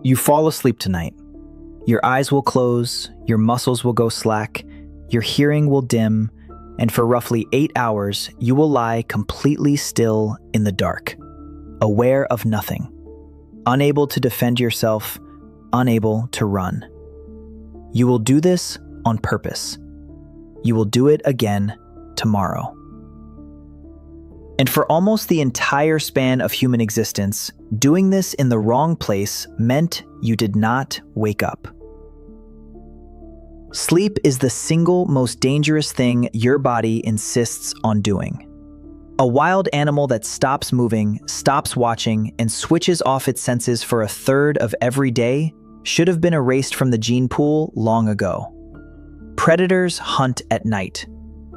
You fall asleep tonight. Your eyes will close, your muscles will go slack, your hearing will dim, and for roughly 8 hours, you will lie completely still in the dark, aware of nothing, unable to defend yourself, unable to run. You will do this on purpose. You will do it again tomorrow. And for almost the entire span of human existence, doing this in the wrong place meant you did not wake up. Sleep is the single most dangerous thing your body insists on doing. A wild animal that stops moving, stops watching, and switches off its senses for a third of every day should have been erased from the gene pool long ago. Predators hunt at night.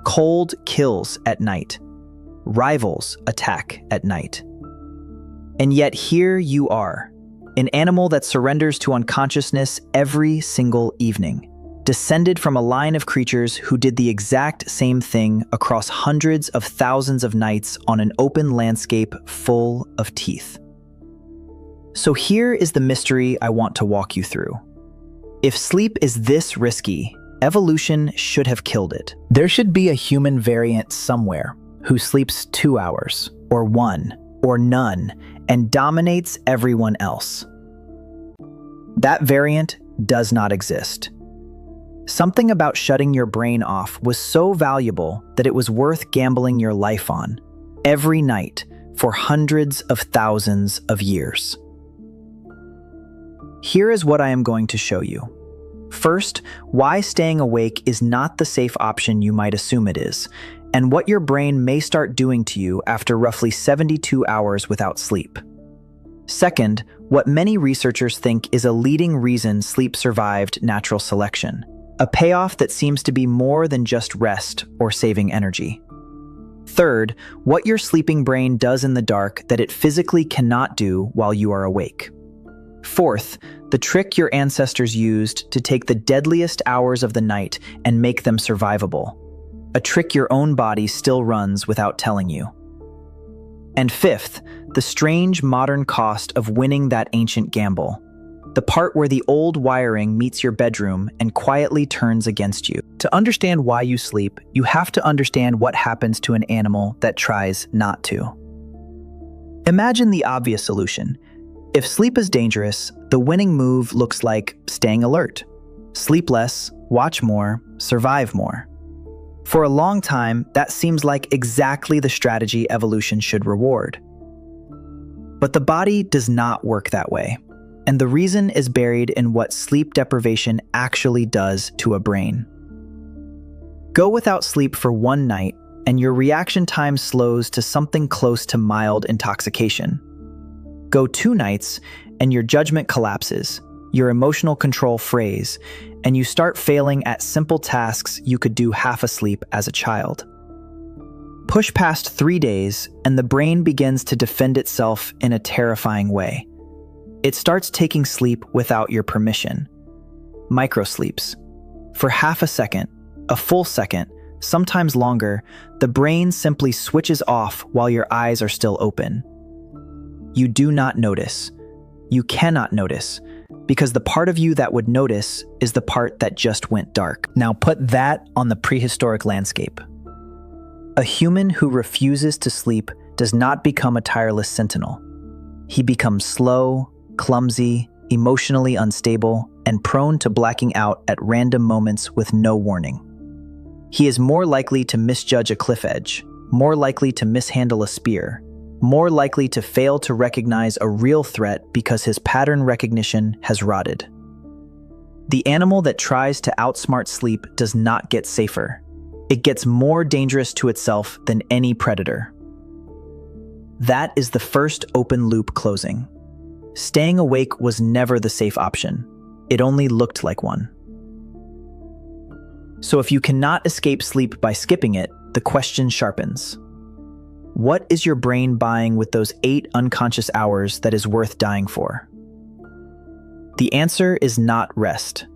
Cold kills at night. Rivals attack at night. And yet here you are, an animal that surrenders to unconsciousness every single evening, descended from a line of creatures who did the exact same thing across hundreds of thousands of nights on an open landscape full of teeth. So here is the mystery I want to walk you through. If sleep is this risky, evolution should have killed it. There should be a human variant somewhere who sleeps 2 hours, or 1, or none, and dominates everyone else. That variant does not exist. Something about shutting your brain off was so valuable that it was worth gambling your life on, every night, for hundreds of thousands of years. Here is what I am going to show you. First, why staying awake is not the safe option you might assume it is, and what your brain may start doing to you after roughly 72 hours without sleep. Second, what many researchers think is a leading reason sleep survived natural selection, a payoff that seems to be more than just rest or saving energy. Third, what your sleeping brain does in the dark that it physically cannot do while you are awake. Fourth, the trick your ancestors used to take the deadliest hours of the night and make them survivable, a trick your own body still runs without telling you. And fifth, the strange modern cost of winning that ancient gamble, the part where the old wiring meets your bedroom and quietly turns against you. To understand why you sleep, you have to understand what happens to an animal that tries not to. Imagine the obvious solution. If sleep is dangerous, the winning move looks like staying alert. Sleep less, watch more, survive more. For a long time, that seems like exactly the strategy evolution should reward. But the body does not work that way, and the reason is buried in what sleep deprivation actually does to a brain. Go without sleep for one night, and your reaction time slows to something close to mild intoxication. Go 2 nights, and your judgment collapses, your emotional control frays, and you start failing at simple tasks you could do half asleep as a child. Push past 3 days, and the brain begins to defend itself in a terrifying way. It starts taking sleep without your permission. Microsleeps. For half a second, a full second, sometimes longer, the brain simply switches off while your eyes are still open. You do not notice. You cannot notice, because the part of you that would notice is the part that just went dark. Now put that on the prehistoric landscape. A human who refuses to sleep does not become a tireless sentinel. He becomes slow, clumsy, emotionally unstable, and prone to blacking out at random moments with no warning. He is more likely to misjudge a cliff edge, more likely to mishandle a spear, more likely to fail to recognize a real threat because his pattern recognition has rotted. The animal that tries to outsmart sleep does not get safer. It gets more dangerous to itself than any predator. That is the first open loop closing. Staying awake was never the safe option. It only looked like one. So if you cannot escape sleep by skipping it, the question sharpens. What is your brain buying with those 8 unconscious hours that is worth dying for? The answer is not rest.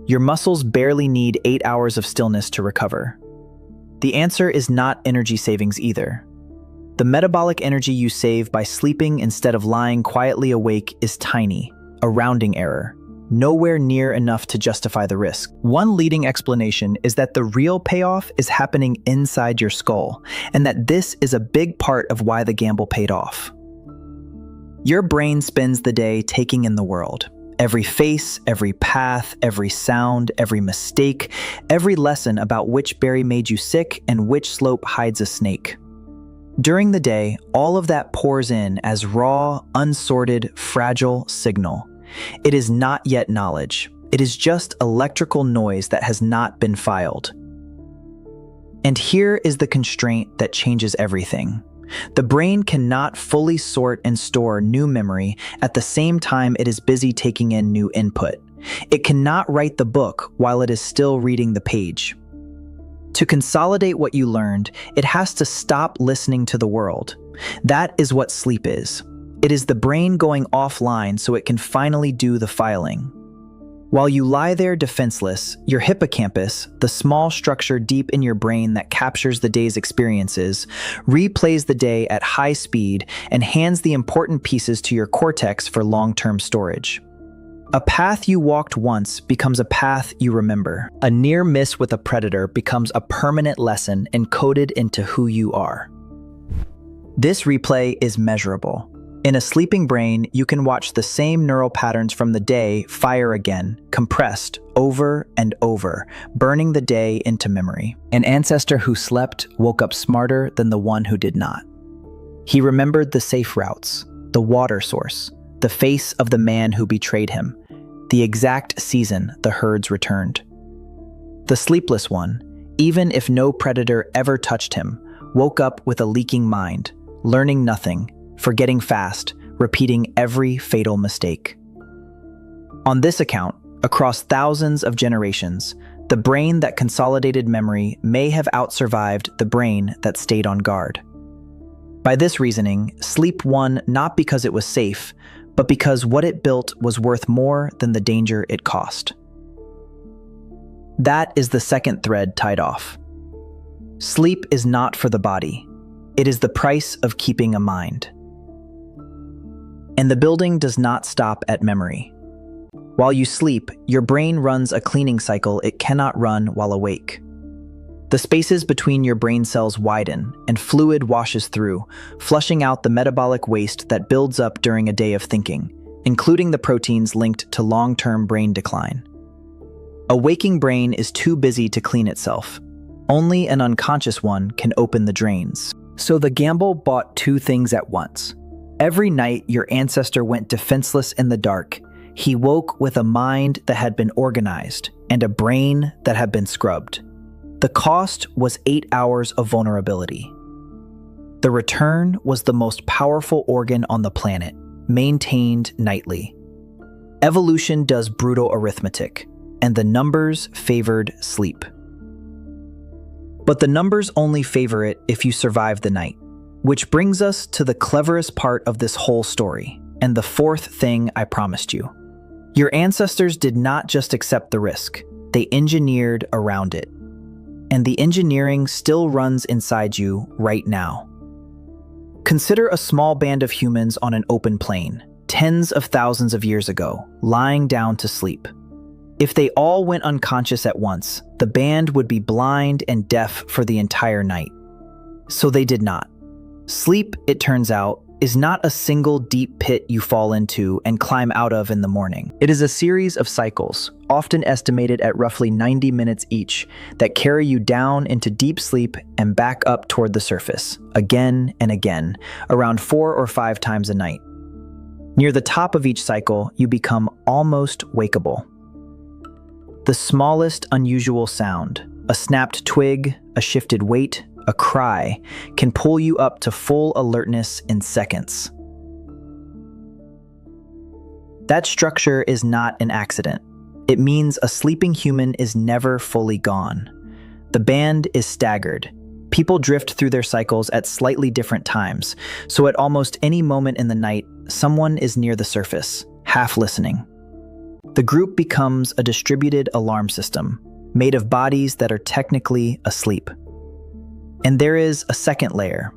Your muscles barely need 8 hours of stillness to recover. The answer is not energy savings either. The metabolic energy you save by sleeping instead of lying quietly awake is tiny, a rounding error, nowhere near enough to justify the risk. One leading explanation is that the real payoff is happening inside your skull, and that this is a big part of why the gamble paid off. Your brain spends the day taking in the world. Every face, every path, every sound, every mistake, every lesson about which berry made you sick and which slope hides a snake. During the day, all of that pours in as raw, unsorted, fragile signal. It is not yet knowledge. It is just electrical noise that has not been filed. And here is the constraint that changes everything. The brain cannot fully sort and store new memory at the same time it is busy taking in new input. It cannot write the book while it is still reading the page. To consolidate what you learned, it has to stop listening to the world. That is what sleep is. It is the brain going offline so it can finally do the filing. While you lie there defenseless, your hippocampus, the small structure deep in your brain that captures the day's experiences, replays the day at high speed and hands the important pieces to your cortex for long-term storage. A path you walked once becomes a path you remember. A near miss with a predator becomes a permanent lesson encoded into who you are. This replay is measurable. In a sleeping brain, you can watch the same neural patterns from the day fire again, compressed over and over, burning the day into memory. An ancestor who slept woke up smarter than the one who did not. He remembered the safe routes, the water source, the face of the man who betrayed him, the exact season the herds returned. The sleepless one, even if no predator ever touched him, woke up with a leaking mind, learning nothing, forgetting fast, repeating every fatal mistake. On this account, across thousands of generations, the brain that consolidated memory may have outsurvived the brain that stayed on guard. By this reasoning, sleep won not because it was safe, but because what it built was worth more than the danger it cost. That is the second thread tied off. Sleep is not for the body. It is the price of keeping a mind. And the building does not stop at memory. While you sleep, your brain runs a cleaning cycle it cannot run while awake. The spaces between your brain cells widen, and fluid washes through, flushing out the metabolic waste that builds up during a day of thinking, including the proteins linked to long-term brain decline. A waking brain is too busy to clean itself. Only an unconscious one can open the drains. So the gamble bought two things at once. Every night your ancestor went defenseless in the dark. He woke with a mind that had been organized and a brain that had been scrubbed. The cost was 8 hours of vulnerability. The return was the most powerful organ on the planet, maintained nightly. Evolution does brutal arithmetic, and the numbers favored sleep. But the numbers only favor it if you survive the night. Which brings us to the cleverest part of this whole story, and the fourth thing I promised you. Your ancestors did not just accept the risk, they engineered around it. And the engineering still runs inside you right now. Consider a small band of humans on an open plain, tens of thousands of years ago, lying down to sleep. If they all went unconscious at once, the band would be blind and deaf for the entire night. So they did not. Sleep, it turns out, is not a single deep pit you fall into and climb out of in the morning. It is a series of cycles, often estimated at roughly 90 minutes each, that carry you down into deep sleep and back up toward the surface, again and again, around 4 or 5 times a night. Near the top of each cycle, you become almost wakeable. The smallest unusual sound, a snapped twig, a shifted weight, a cry, can pull you up to full alertness in seconds. That structure is not an accident. It means a sleeping human is never fully gone. The band is staggered. People drift through their cycles at slightly different times, so at almost any moment in the night, someone is near the surface, half listening. The group becomes a distributed alarm system, made of bodies that are technically asleep. And there is a second layer,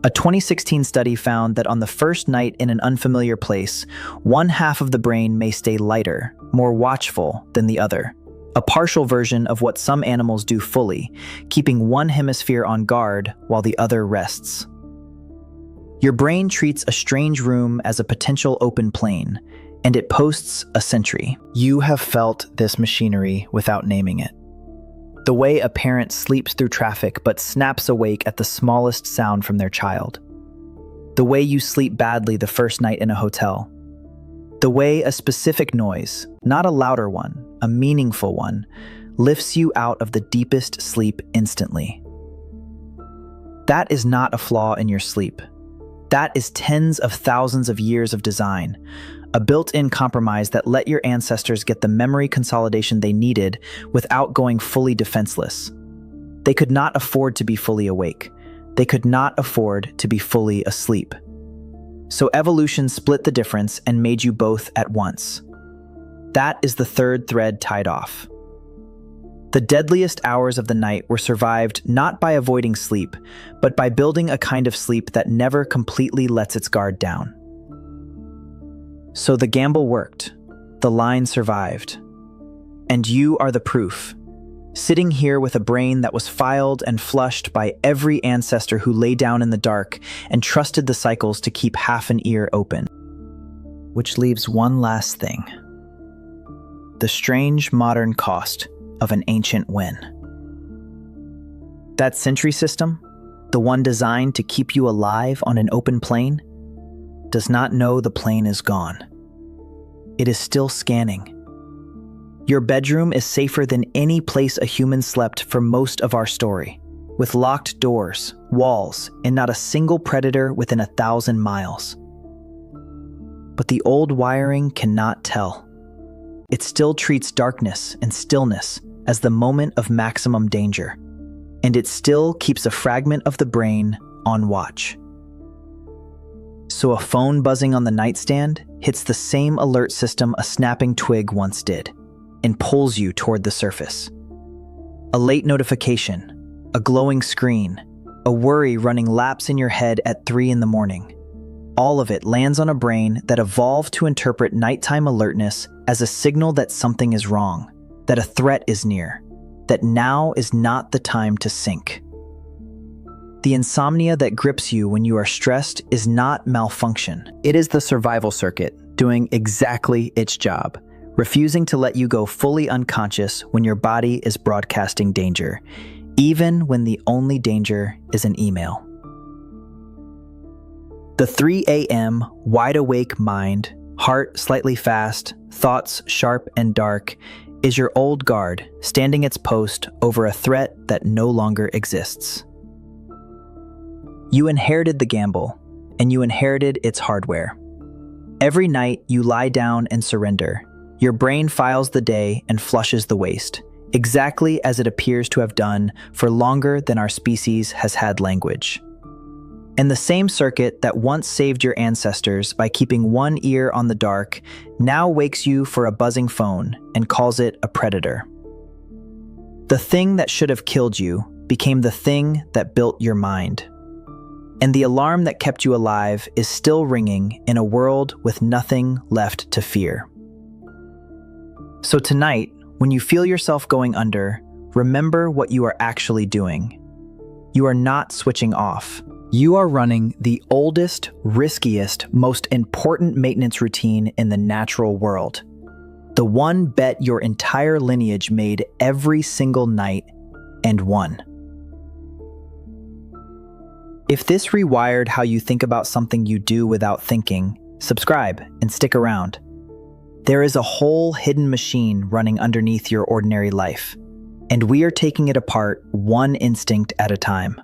A 2016 study found that on the first night in an unfamiliar place, one half of the brain may stay lighter, more watchful than the other. A partial version of what some animals do fully, keeping one hemisphere on guard while the other rests. Your brain treats a strange room as a potential open plain, and it posts a sentry. You have felt this machinery without naming it. The way a parent sleeps through traffic but snaps awake at the smallest sound from their child. The way you sleep badly the first night in a hotel. The way a specific noise, not a louder one, a meaningful one, lifts you out of the deepest sleep instantly. That is not a flaw in your sleep. That is tens of thousands of years of design, a built-in compromise that let your ancestors get the memory consolidation they needed without going fully defenseless. They could not afford to be fully awake. They could not afford to be fully asleep. So evolution split the difference and made you both at once. That is the third thread tied off. The deadliest hours of the night were survived not by avoiding sleep, but by building a kind of sleep that never completely lets its guard down. So the gamble worked. The line survived. And you are the proof. Sitting here with a brain that was filed and flushed by every ancestor who lay down in the dark and trusted the cycles to keep half an ear open. Which leaves one last thing. The strange modern cost of an ancient win. That sentry system, the one designed to keep you alive on an open plain, does not know the plane is gone. It is still scanning. Your bedroom is safer than any place a human slept for most of our story, with locked doors, walls, and not a single predator within 1,000 miles. But the old wiring cannot tell. It still treats darkness and stillness as the moment of maximum danger, and it still keeps a fragment of the brain on watch. So a phone buzzing on the nightstand hits the same alert system a snapping twig once did, and pulls you toward the surface. A late notification, a glowing screen, a worry running laps in your head at 3 a.m. All of it lands on a brain that evolved to interpret nighttime alertness as a signal that something is wrong, that a threat is near, that now is not the time to sink. The insomnia that grips you when you are stressed is not malfunction. It is the survival circuit doing exactly its job, refusing to let you go fully unconscious when your body is broadcasting danger, even when the only danger is an email. The 3 a.m. wide-awake mind, heart slightly fast, thoughts sharp and dark, is your old guard standing its post over a threat that no longer exists. You inherited the gamble, and you inherited its hardware. Every night you lie down and surrender. Your brain files the day and flushes the waste, exactly as it appears to have done for longer than our species has had language. And the same circuit that once saved your ancestors by keeping one ear on the dark now wakes you for a buzzing phone and calls it a predator. The thing that should have killed you became the thing that built your mind. And the alarm that kept you alive is still ringing in a world with nothing left to fear. So tonight, when you feel yourself going under, remember what you are actually doing. You are not switching off. You are running the oldest, riskiest, most important maintenance routine in the natural world. The one bet your entire lineage made every single night and won. If this rewired how you think about something you do without thinking, subscribe and stick around. There is a whole hidden machine running underneath your ordinary life, and we are taking it apart one instinct at a time.